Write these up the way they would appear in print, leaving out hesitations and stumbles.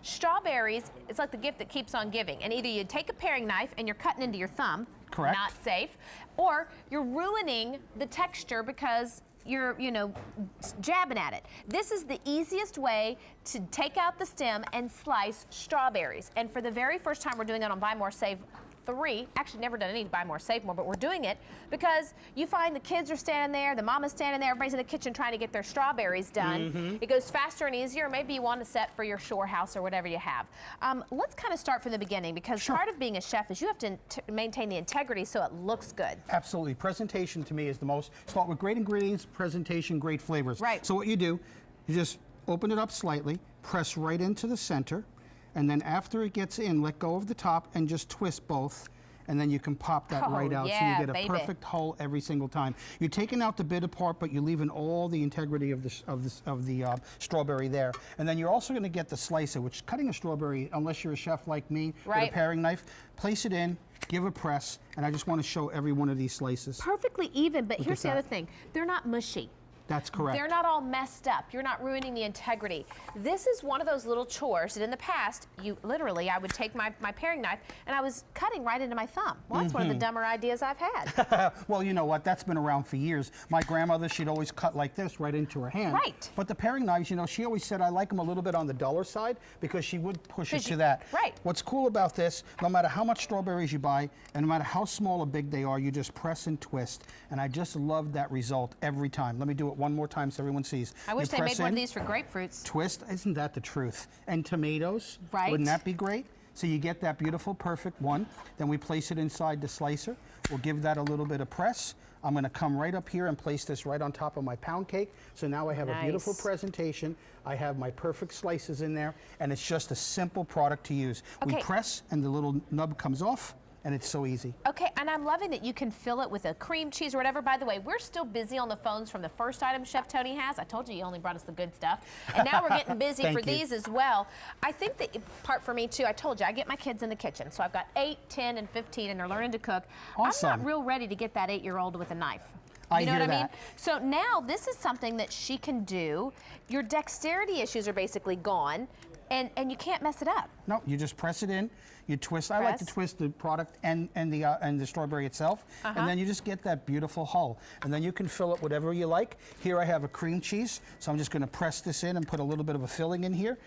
Strawberries, it's like the gift that keeps on giving. And either you take a paring knife and you're cutting into your thumb, correct, not safe, or you're ruining the texture because you're, jabbing at it. This is the easiest way to take out the stem and slice strawberries. And for the very first time, we're doing it on Buy More, Save 3. Actually, never done any Buy More, Save More, but we're doing it because you find the kids are standing there, the mama's standing there, everybody's in the kitchen trying to get their strawberries done. It goes faster and easier. Maybe you want a set for your shore house or whatever you have. Let's kind of start from the beginning because part of being a chef is you have to maintain the integrity so it looks good. Absolutely. Presentation to me is the most. Start with great ingredients, presentation, great flavors. Right. So what you do, you just open it up slightly, press right into the center, and then after it gets in, let go of the top and just twist both, and then you can pop that right out, so you get a perfect hull every single time. You're taking out the bitter part, but you're leaving all the integrity of the strawberry there. And then you're also going to get the slicer, which cutting a strawberry, unless you're a chef like me, with a paring knife, place it in, give a press, and I just want to show every one of these slices. Perfectly even, but here's the other thing. They're not mushy. That's correct. They're not all messed up. You're not ruining the integrity. This is one of those little chores that in the past, I would take my paring knife and I was cutting right into my thumb. Well, that's one of the dumber ideas I've had. Well, you know what? That's been around for years. My grandmother, she'd always cut like this right into her hand. Right. But the paring knives, she always said I like them a little bit on the duller side because she would push it to that. Right. What's cool about this, no matter how much strawberries you buy and no matter how small or big they are, you just press and twist. And I just love that result every time. Let me do it one more time so everyone sees. I wish they made one of these for grapefruits. Twist, isn't that the truth? And tomatoes, right? Wouldn't that be great? So you get that beautiful, perfect one. Then we place it inside the slicer. We'll give that a little bit of press. I'm going to come right up here and place this right on top of my pound cake. So now I have a beautiful presentation. I have my perfect slices in there, and it's just a simple product to use. We press, and the little nub comes off. And it's so easy. Okay, and I'm loving that you can fill it with a cream cheese or whatever. By the way, we're still busy on the phones from the first item Chef Tony has. I told you he only brought us the good stuff. And now we're getting busy for these as well. I think the part for me too, I told you, I get my kids in the kitchen. So I've got 8, 10, and 15, and they're learning to cook. Awesome. I'm not real ready to get that 8-year-old with a knife. You know what I mean? that. So now this is something that she can do. Your dexterity issues are basically gone. And you can't mess it up. No, you just press it in, you twist. I like to twist the product and the strawberry itself, and then you just get that beautiful hull. And then you can fill it whatever you like. Here I have a cream cheese, so I'm just going to press this in and put a little bit of a filling in here.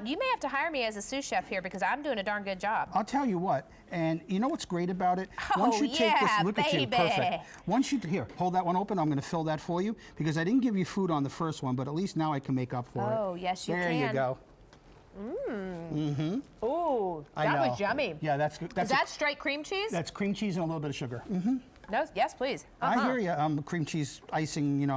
You may have to hire me as a sous chef here because I'm doing a darn good job. I'll tell you what, and you know what's great about it? Once you take this, look at you, perfect. Once you, here, hold that one open, I'm going to fill that for you because I didn't give you food on the first one, but at least now I can make up for it. Oh, yes, you can. There you go. Oh, that was yummy. Yeah, that's good. Is that straight cream cheese? That's cream cheese and a little bit of sugar. No, yes, please. I hear you. Cream cheese icing,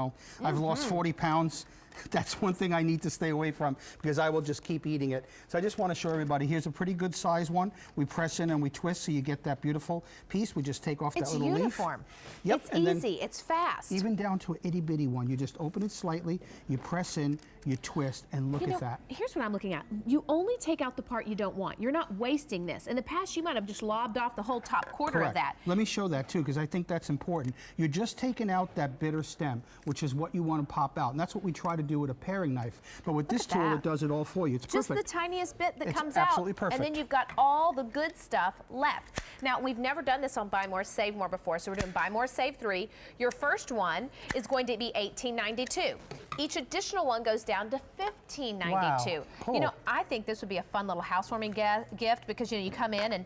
I've lost 40 pounds. That's one thing I need to stay away from because I will just keep eating it. So I just want to show everybody, here's a pretty good size one. We press in and we twist so you get that beautiful piece. We just take off that little leaf. It's uniform. Yep. It's easy. It's fast. Even down to an itty bitty one. You just open it slightly, you press in, you twist, and look at that. Here's what I'm looking at. You only take out the part you don't want. You're not wasting this. In the past, you might have just lobbed off the whole top quarter of that. Let me show that too, because I think that's important. You're just taking out that bitter stem, which is what you want to pop out. And that's what we try to do with a paring knife. But with this tool, it does it all for you. It's just perfect. the tiniest bit that comes out. Absolutely perfect. And then you've got all the good stuff left. Now, we've never done this on Buy More, Save More before, so we're doing Buy More, Save 3. Your first one is going to be $18.92. Each additional one goes down to $15.92. Wow, cool. I think this would be a fun little housewarming gift because, you come in and,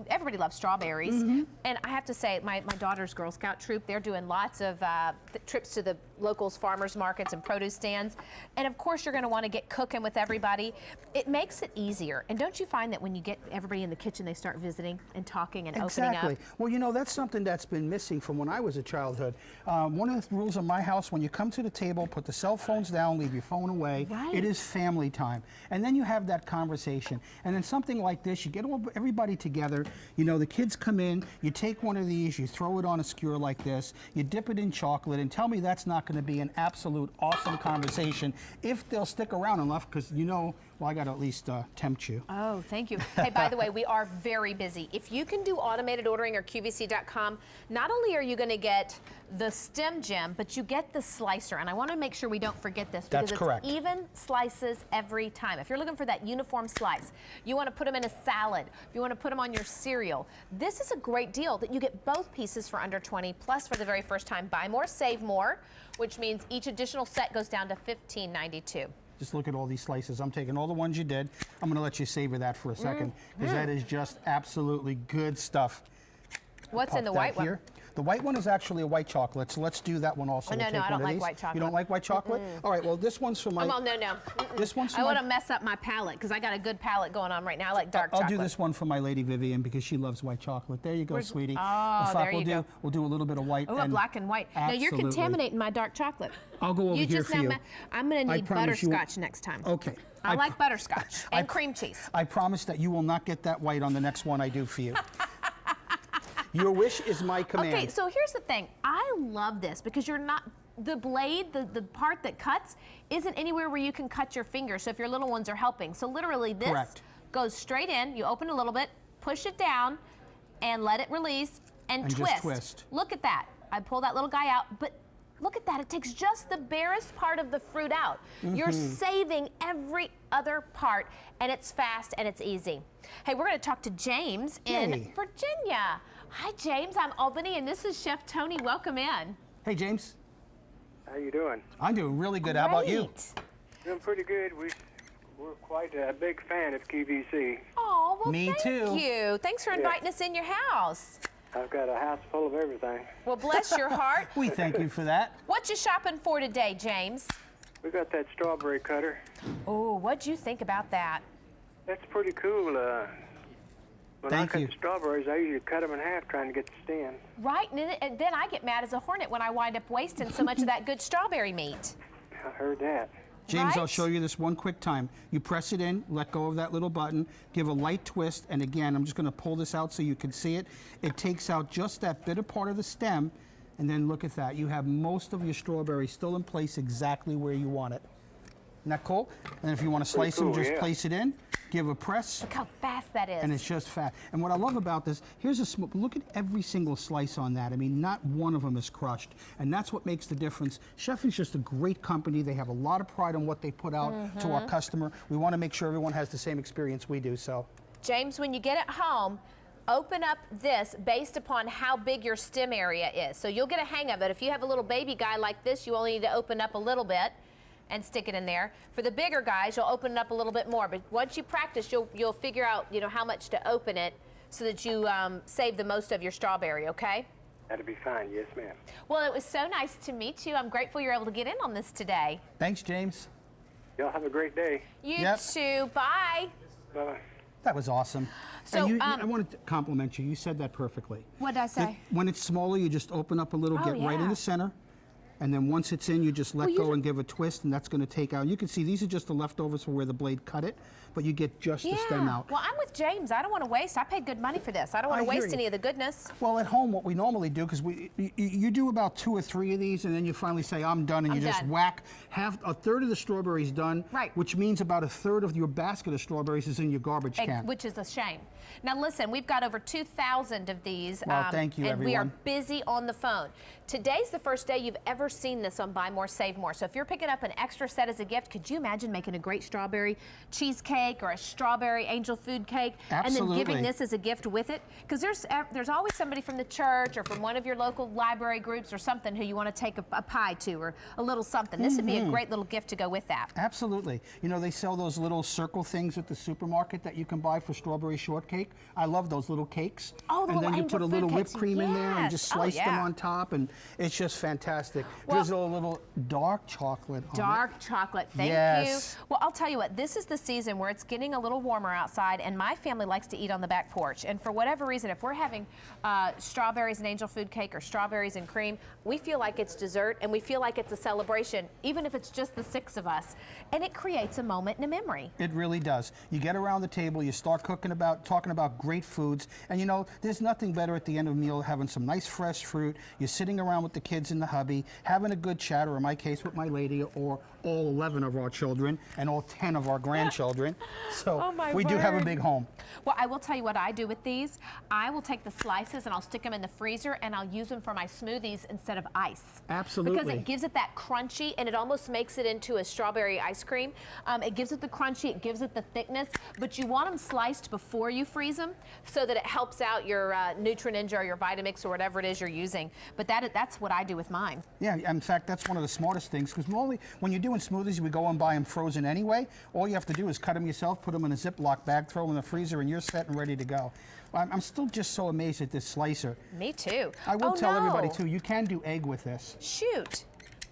everybody loves strawberries. And I have to say, my daughter's Girl Scout troop, they're doing lots of trips to the locals farmers markets and produce stands. And of course, you're going to want to get cooking with everybody. It makes it easier. And don't you find that when you get everybody in the kitchen, they start visiting and talking and opening up? Well, that's something that's been missing from when I was a childhood. One of the rules of my house, when you come to the table, put the cell phones down, leave your phone away. Right. It is family time. And then you have that conversation. And then something like this, you get everybody together. The kids come in, you take one of these, you throw it on a skewer like this, you dip it in chocolate, and tell me that's not going to be an absolute awesome conversation if they'll stick around enough, because you know, well, I got to at least tempt you. Oh, thank you. Hey, by the way, we are very busy. If you can do automated ordering or QVC.com, not only are you going to get the StemGem, but you get the slicer. And I want to make sure we don't forget this, because That's correct. It's even slices every time. If you're looking for that uniform slice, you want to put them in a salad, if you want to put them on your cereal, this is a great deal that you get both pieces for under 20, plus for the very first time, buy more, save more, which means each additional set goes down to $15.92. Just look at all these slices. I'm taking all the ones you did. I'm going to let you savor that for a second, because that is just absolutely good stuff. What's in the white one? The white one is actually a white chocolate, so let's do that one also. Oh, no, no, I don't like white chocolate. You don't like white chocolate? All right, well, this one's for my... Oh, no, no. This one's for I want to mess up my palate, because I got a good palate going on right now. I like dark chocolate. I'll do this one for my lady Vivian, because she loves white chocolate. There you go, sweetie. Oh, In fact, there you go. We'll do a little bit of white. Oh, black and white. Absolutely. Now, you're contaminating my dark chocolate. I'll go over here for you. I'm going to need butterscotch next time. Okay. I like butterscotch and cream cheese. I promise that you will not get that white on the next one I do for you. Your wish is my command. Okay, so here's the thing. I love this because you're not, the blade, the part that cuts, isn't anywhere where you can cut your finger, so if your little ones are helping. So literally this goes straight in, you open a little bit, push it down, and let it release, and twist. Just twist. Look at that. I pull that little guy out, but look at that, it takes just the barest part of the fruit out. You're saving every other part, and it's fast and it's easy. Hey, we're gonna talk to James in Virginia. Hi, James, I'm Albany, and this is Chef Tony. Welcome in. Hey, James. How you doing? I'm doing really good. How about you? Doing pretty good. We're quite a big fan of QVC. Oh, well, Me too. Thank you. Thanks for inviting us in your house. I've got a house full of everything. Well, bless your heart. We thank you for that. What you shopping for today, James? We got that strawberry cutter. Oh, what'd you think about that? That's pretty cool. When I cut the strawberries, I usually cut them in half trying to get the stem. Right, and then I get mad as a hornet when I wind up wasting so much of that good strawberry meat. I heard that. James, I'll show you this one quick time. You press it in, let go of that little button, give a light twist, and again, I'm just going to pull this out so you can see it. It takes out just that bitter part of the stem, and then look at that. You have most of your strawberries still in place exactly where you want it. Isn't that cool? And if you want to slice them, just place it in, give a press. Look how fast that is. And it's just fast. And what I love about this, here's a look at every single slice on that. I mean, not one of them is crushed. And that's what makes the difference. Chef is just a great company. They have a lot of pride on what they put out to our customer. We want to make sure everyone has the same experience we do, so. James, when you get it home, open up this based upon how big your stem area is. So you'll get a hang of it. If you have a little baby guy like this, you only need to open up a little bit and stick it in there. For the bigger guys, you'll open it up a little bit more. But once you practice, you'll figure out, you know, how much to open it so that you save the most of your strawberry, okay? That'll be fine, yes, ma'am. Well, it was so nice to meet you. I'm grateful you're able to get in on this today. Thanks, James. Y'all have a great day. You too. Bye. Bye-bye. That was awesome. So, and I wanted to compliment you. You said that perfectly. What did I say? When it's smaller, you just open up a little, get right in the center. And then once it's in, you just let go and give a twist, and that's going to take out. You can see these are just the leftovers from where the blade cut it, but you get just the stem out. Well, I'm with James. I don't want to waste. I paid good money for this. I don't want to waste any of the goodness. Well, at home, what we normally do, because you do about 2 or 3 of these, and then you finally say, I'm done, and you just whack a third of the strawberries done, which means about a third of your basket of strawberries is in your garbage can. Which is a shame. Now, listen, we've got over 2,000 of these. Well, thank you, and everyone. we are busy on the phone. Today's the first day you've ever seen this on Buy More, Save More. So if you're picking up an extra set as a gift, could you imagine making a great strawberry cheesecake or a strawberry angel food cake? Absolutely. And then giving this as a gift with it? Because there's always somebody from the church or from one of your local library groups or something who you want to take a pie to or a little something. This would be a great little gift to go with that. Absolutely. You know, they sell those little circle things at the supermarket that you can buy for strawberry shortcake. I love those little cakes. Oh, the and then you put a little whipped cream in there and just slice them on top, and it's just fantastic. Drizzle a little dark chocolate on it. Dark chocolate, thank you. Well, I'll tell you what, this is the season where it's getting a little warmer outside, and my family likes to eat on the back porch. And for whatever reason, if we're having strawberries and angel food cake or strawberries and cream, we feel like it's dessert, and we feel like it's a celebration, even if it's just the 6 of us. And it creates a moment and a memory. It really does. You get around the table, you start talking about great foods, and you know, there's nothing better at the end of a meal having some nice fresh fruit. You're sitting around with the kids in the hubby, having a good chat, or in my case with my lady, or all 11 of our children and all 10 of our grandchildren. So Oh, we do have a big home. Well, I will tell you what I do with these. I will take the slices and I'll stick them in the freezer and I'll use them for my smoothies instead of ice. Absolutely. Because it gives it that crunchy and it almost makes it into a strawberry ice cream. It gives it the crunchy, it gives it the thickness, but you want them sliced before you freeze them so that it helps out your Nutri-Ninja or your Vitamix or whatever it is you're using. But that's what I do with mine. Yeah, in fact, that's one of the smartest things, because normally when you're doing smoothies, we go and buy them frozen anyway. All you have to do is cut them yourself, put them in a Ziploc bag, throw them in the freezer, and you're set and ready to go. I'm still just so amazed at this slicer. Me too. I will tell everybody too, you can do egg with this. Shoot.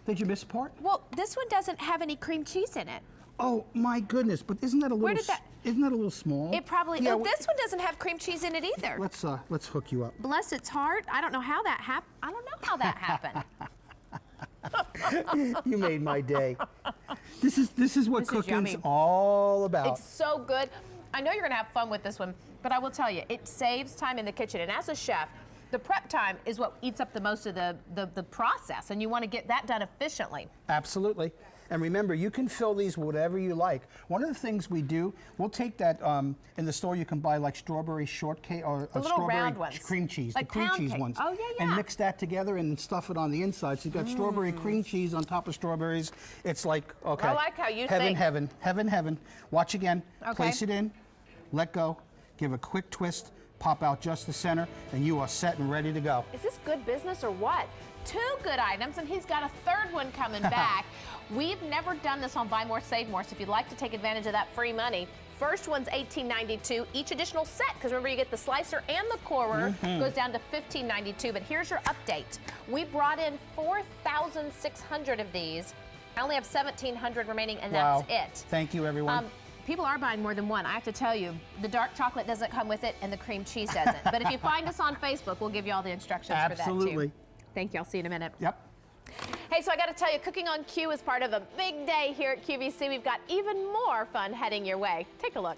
Did you miss a part? Well, this one doesn't have any cream cheese in it. Oh my goodness! But isn't that a little? Isn't that a little small? It probably. Yeah, oh, this one doesn't have cream cheese in it either. Let's hook you up. Bless its heart. I don't know how that happened. I don't know how that happened. You made my day. This is what cooking's yummy. all about. It's so good. I know you're gonna have fun with this one, but I will tell you, it saves time in the kitchen. And as a chef, the prep time is what eats up the most of the process, and you want to get that done efficiently. Absolutely. And remember, you can fill these whatever you like. One of the things we do, we'll take that, in the store you can buy like strawberry shortcake or strawberry cream cheese, like the cream cheese ones. Oh, yeah. And mix that together and stuff it on the inside. So you've got strawberry cream cheese on top of strawberries. It's like, okay. I like how you heaven, think. Heaven, heaven, heaven. Watch again. Okay. Place it in, let go, give a quick twist, pop out just the center, and you are set and ready to go. Is this good business or what? 2 good items, and he's got a 3rd one coming back. We've never done this on Buy More, Save More, so if you'd like to take advantage of that free money, first one's $18.92. Each additional set, because remember you get the slicer and the corer, goes down to $15.92. But here's your update. We brought in 4,600 of these. I only have 1,700 remaining, and Wow. that's it. Thank you, everyone. People are buying more than one. I have to tell you, the dark chocolate doesn't come with it, and the cream cheese doesn't. But if you find us on Facebook, we'll give you all the instructions for that, too. Absolutely. Thank you. I'll see you in a minute. Yep. Hey, so I got to tell you, Cooking on Cue is part of a big day here at QVC. We've got even more fun heading your way. Take a look.